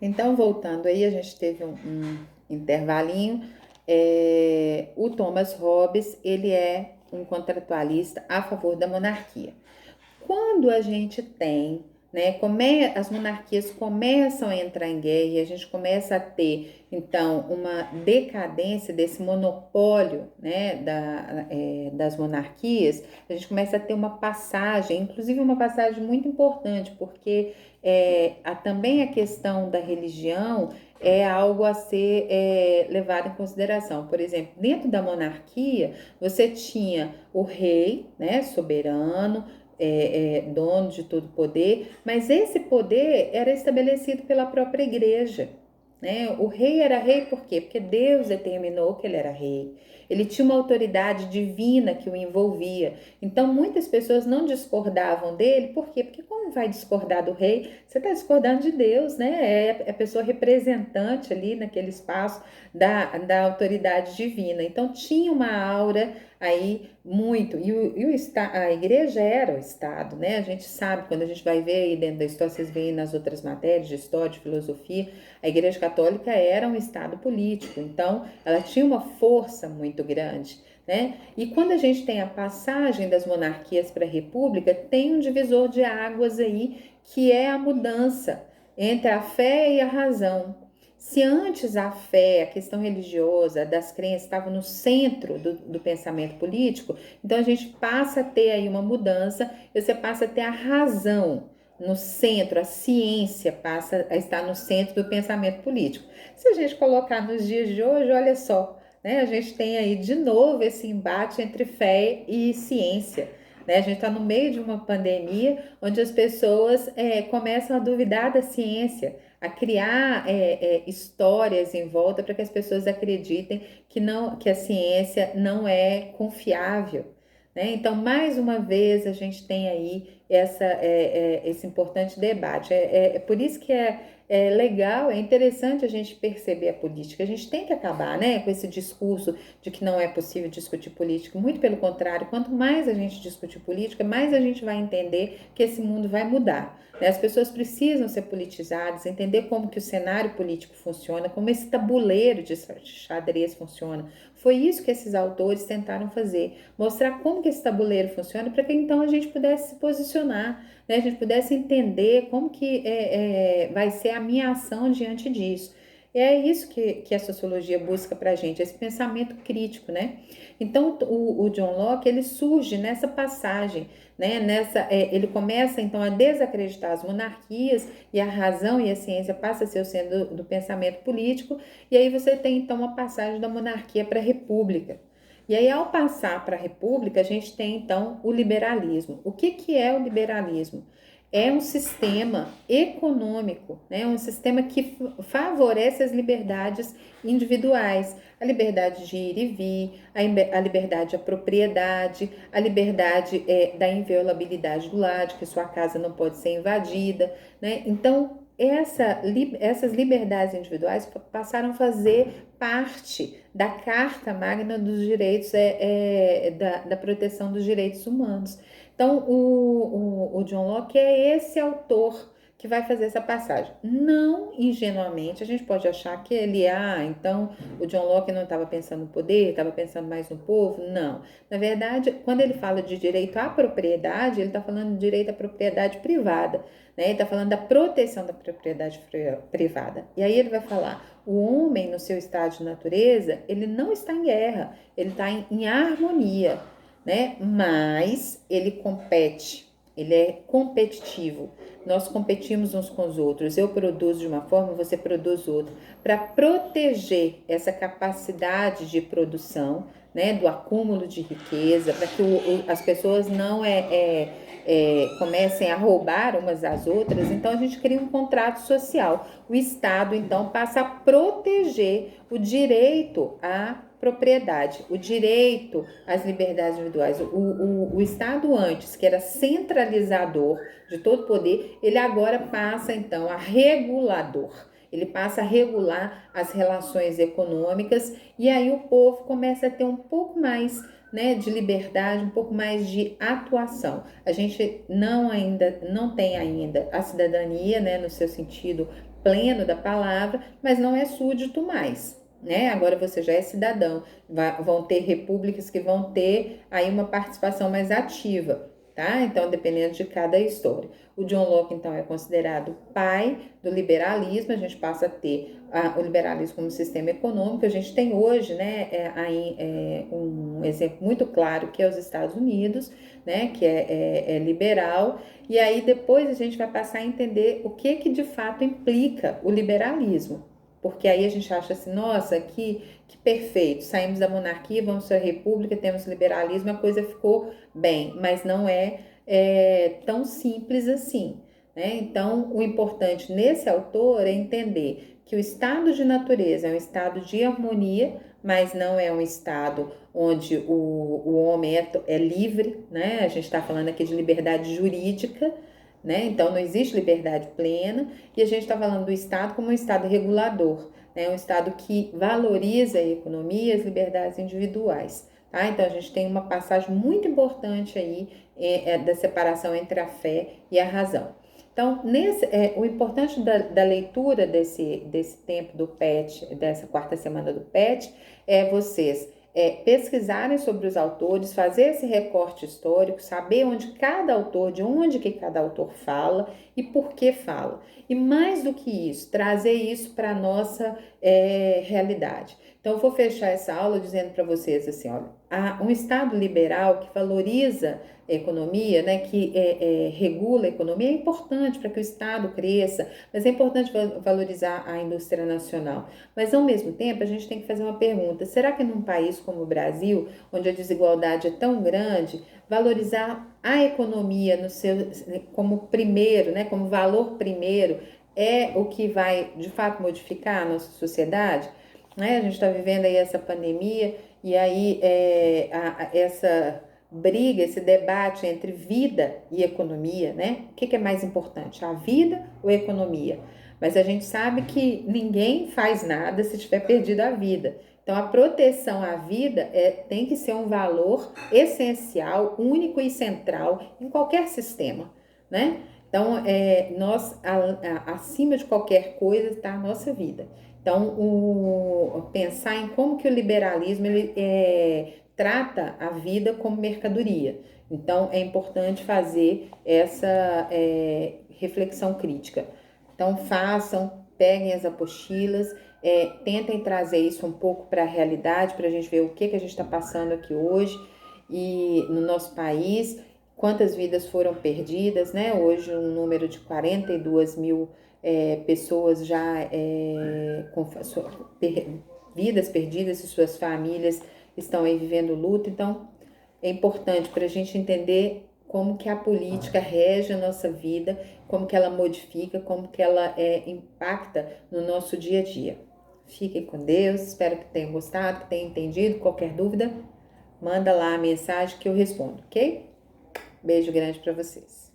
Então, voltando aí, a gente teve um intervalinho. O Thomas Hobbes, ele é um contratualista a favor da monarquia. Quando a gente tem, né, as monarquias começam a entrar em guerra e a gente começa a ter, então, uma decadência desse monopólio, né, das monarquias, a gente começa a ter uma passagem, inclusive uma passagem muito importante, porque também a questão da religião é algo a ser levado em consideração. Por exemplo, dentro da monarquia, você tinha o rei, né, soberano, dono de todo poder, mas esse poder era estabelecido pela própria igreja. Né? O rei era rei por quê? Porque Deus determinou que ele era rei. Ele tinha uma autoridade divina que o envolvia. Então, muitas pessoas não discordavam dele, por quê? Porque como vai discordar do rei? Você está discordando de Deus, né? É a pessoa representante ali naquele espaço da autoridade divina. Então, tinha uma aura aí muito. A igreja era o Estado, né? A gente sabe, quando a gente vai ver aí dentro da história, vocês veem nas outras matérias de história, de filosofia, a igreja católica era um Estado político, então ela tinha uma força muito grande. Né? E quando a gente tem a passagem das monarquias para a república, tem um divisor de águas aí, que é a mudança entre a fé e a razão. Se antes a fé, a questão religiosa, das crenças estava no centro do pensamento político, então a gente passa a ter aí uma mudança, você passa a ter a razão no centro, a ciência passa a estar no centro do pensamento político. Se a gente colocar nos dias de hoje, olha só, né, a gente tem aí de novo esse embate entre fé e ciência. Né? A gente está no meio de uma pandemia onde as pessoas começam a duvidar da ciência, a criar histórias em volta para que as pessoas acreditem que a ciência não é confiável. Né? Então, mais uma vez, a gente tem aí esse importante debate. É por isso que é legal, é interessante a gente perceber a política. A gente tem que acabar, né, com esse discurso de que não é possível discutir política. Muito pelo contrário, quanto mais a gente discutir política, mais a gente vai entender que esse mundo vai mudar. Né? As pessoas precisam ser politizadas, entender como que o cenário político funciona, como esse tabuleiro de xadrez funciona. Foi isso que esses autores tentaram fazer, mostrar como que esse tabuleiro funciona para que então a gente pudesse se posicionar, né? A gente pudesse entender como que vai ser a minha ação diante disso. E é isso que a sociologia busca para a gente, esse pensamento crítico, né? Então, o John Locke, ele surge nessa passagem, né? Ele começa, então, a desacreditar as monarquias e a razão e a ciência passa a ser o centro do pensamento político, e aí você tem, então, uma passagem da monarquia para a república. E aí, ao passar para a república, a gente tem, então, o liberalismo. O que é o liberalismo? É um sistema econômico, né? Um sistema que favorece as liberdades individuais, a liberdade de ir e vir, a liberdade à propriedade, a liberdade da inviolabilidade do lar, de que sua casa não pode ser invadida, né? Então, essas liberdades individuais passaram a fazer parte da Carta Magna dos Direitos, da proteção dos direitos humanos. Então, o John Locke é esse autor que vai fazer essa passagem. Não ingenuamente, a gente pode achar que então o John Locke não estava pensando no poder, estava pensando mais no povo. Não. Na verdade, quando ele fala de direito à propriedade, ele está falando de direito à propriedade privada, né? Ele está falando da proteção da propriedade privada. E aí ele vai falar, o homem no seu estado de natureza, ele não está em guerra, ele está em harmonia, né? Mas ele compete, ele é competitivo. Nós competimos uns com os outros. Eu produzo de uma forma, você produz outra, para proteger essa capacidade de produção, né, do acúmulo de riqueza, para que as pessoas não comecem a roubar umas às outras. Então a gente cria um contrato social. O Estado então passa a proteger o direito à propriedade, o direito às liberdades individuais. O Estado antes, que era centralizador de todo poder, ele agora passa então a regulador. Ele passa a regular as relações econômicas e aí o povo começa a ter um pouco mais, né, de liberdade, um pouco mais de atuação. A gente não tem ainda a cidadania, né, no seu sentido pleno da palavra, mas não é súdito mais, né? Agora você já é cidadão. Vão ter repúblicas que vão ter aí uma participação mais ativa, tá? Então, dependendo de cada história. O John Locke, então, é considerado pai do liberalismo. A gente passa a ter o liberalismo como sistema econômico. A gente tem hoje, né, um exemplo muito claro, que é os Estados Unidos, né, que é liberal. E aí depois a gente vai passar a entender o que de fato implica o liberalismo. Porque aí a gente acha assim, nossa, que perfeito, saímos da monarquia, vamos para a república, temos liberalismo, a coisa ficou bem, mas não é tão simples assim, né? Então, o importante nesse autor é entender que o estado de natureza é um estado de harmonia, mas não é um estado onde o homem é livre, né? A gente está falando aqui de liberdade jurídica, né? Então, não existe liberdade plena, e a gente está falando do Estado como um Estado regulador, né? Um Estado que valoriza a economia e as liberdades individuais. Tá? Então, a gente tem uma passagem muito importante aí da separação entre a fé e a razão. Então, o importante da leitura desse tempo do PET, dessa quarta semana do PET, é vocês pesquisarem sobre os autores, fazer esse recorte histórico, saber de onde que cada autor fala e por que fala. E mais do que isso, trazer isso para a nossa realidade. Então, eu vou fechar essa aula dizendo para vocês assim, olha, há um Estado liberal que valoriza a economia, né, que regula a economia, é importante para que o Estado cresça, mas é importante valorizar a indústria nacional. Mas, ao mesmo tempo, a gente tem que fazer uma pergunta: será que num país como o Brasil, onde a desigualdade é tão grande, valorizar a economia como primeiro, né, como valor primeiro, é o que vai, de fato, modificar a nossa sociedade? Né? A gente está vivendo aí essa pandemia e aí essa briga, esse debate entre vida e economia, né? O que é mais importante, a vida ou a economia? Mas a gente sabe que ninguém faz nada se tiver perdido a vida. Então, a proteção à vida tem que ser um valor essencial, único e central em qualquer sistema, né? Então, acima de qualquer coisa está a nossa vida. Então, pensar em como que o liberalismo trata a vida como mercadoria. Então, é importante fazer essa reflexão crítica. Então, peguem as apostilas, tentem trazer isso um pouco para a realidade, para a gente ver o que a gente está passando aqui hoje e no nosso país, quantas vidas foram perdidas, né? Hoje, um número de 42 mil pessoas já com vidas perdidas e suas famílias estão aí vivendo luto. Então, é importante para a gente entender como que a política rege a nossa vida, como que ela modifica, como que ela impacta no nosso dia a dia. Fiquem com Deus, espero que tenham gostado, que tenham entendido. Qualquer dúvida, manda lá a mensagem que eu respondo, ok? Beijo grande para vocês.